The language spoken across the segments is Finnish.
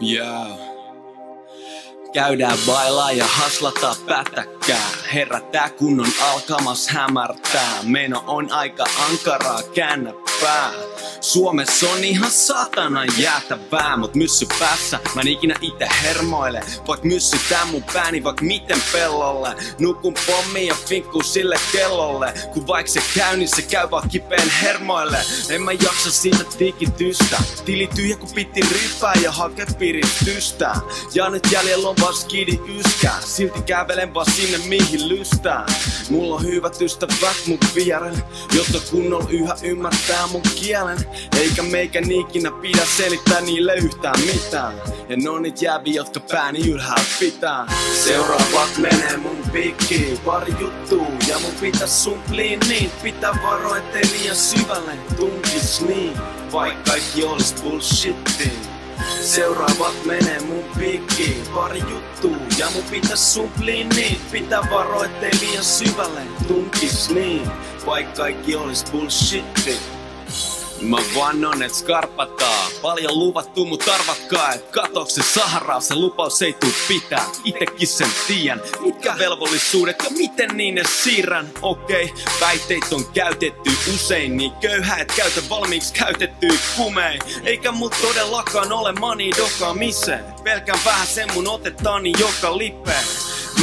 Yeah. Käydään bailaa ja haslataan pätäkkää. Herätää kun on alkamas hämärtää. Meno on aika ankaraa, käännä pää. Suomessa on ihan saatana jäätävää, mut myssy päässä mä en ikinä ite hermoile. Voit myssytää mun pääni vaik miten pellolle. Nukun pommi ja finkku sille kellolle. Kun vaik se käy, niin se käy vaan kipeen hermoille. En mä jaksa siitä tikitystä. Tili tyhjä kun piti ryppää ja hake piristystä. Ja nyt jäljellä on vaan skidi yskää. Silti kävelen vaan sinne mihin lystää. Mulla on hyvät ystävät mun vierellä, jotka kunnolla yhä ymmärtää mun kielen. Eikä meikän ikinä pidä selittää niille yhtään mitään. Ja ne on niit jääviä, jotka pääni ylhäällä pitää. Seuraavat menee mun pikkiin, pari juttuu ja mun pitäis sumpliin niin. Pitää varoa ettei liian syvälle tunkis niin, vaik kaikki olis bullshittia. Seuraavat menee mun pikkiin, pari juttuu ja mun pitäis sumpliin niin. Pitää varoa ettei liian syvälle tunkis niin, vaik kaikki olis bullshittia. Mä vannon et skarpataan. Paljon luvattu mut arvatkaa et katoks se Saharaa. Se lupaus ei tuu pitää, itekin sen tiedän. Mitkä velvollisuudet ja miten niin ne siirrän. Okei, väitteet on käytetty usein. Niin köyhä et käytä valmiiksi käytettyä kumei. Eikä mut todellakaan ole money dokamiseen. Pelkään vähän sen mun otettani joka lipeen.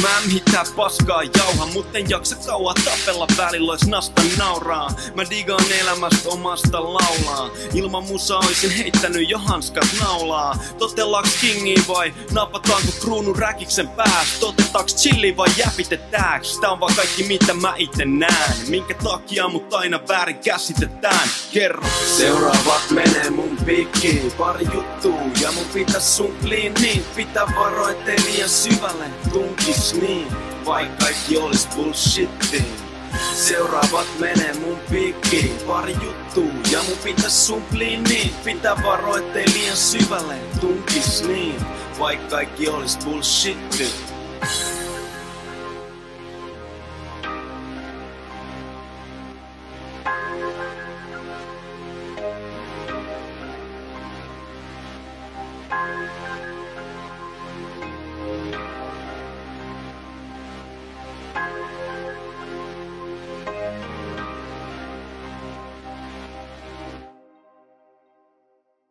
Mä en mitään paskaa jauha, mut en jaksa kauan tapella välillä ois nasta nauraa. Mä digaan elämästä omasta laulaa. Ilman musa oisin heittänyt jo hanskat naulaa. Totellaks kingi vai napataanko kruunun räkiksen päästä? Totetaaks chilli vai jäpitetääks? Tää on vaan kaikki mitä mä ite näen. Minkä takia mut aina väärin käsitetään? Kerro. Seuraavat menee mun pikkiin, pari juttuu ja mun pitäis sumpliin niin. Pitää varoa ettei liian syvälle tunkis niin, vaik kaikki olis bullshittia. Seuraavat menee mun pikkiin, pari juttuu ja mun pitäis sumpliin niin. Pitää varoa ettei liian syvälle tunkis niin, vaik kaikki olis bullshittia.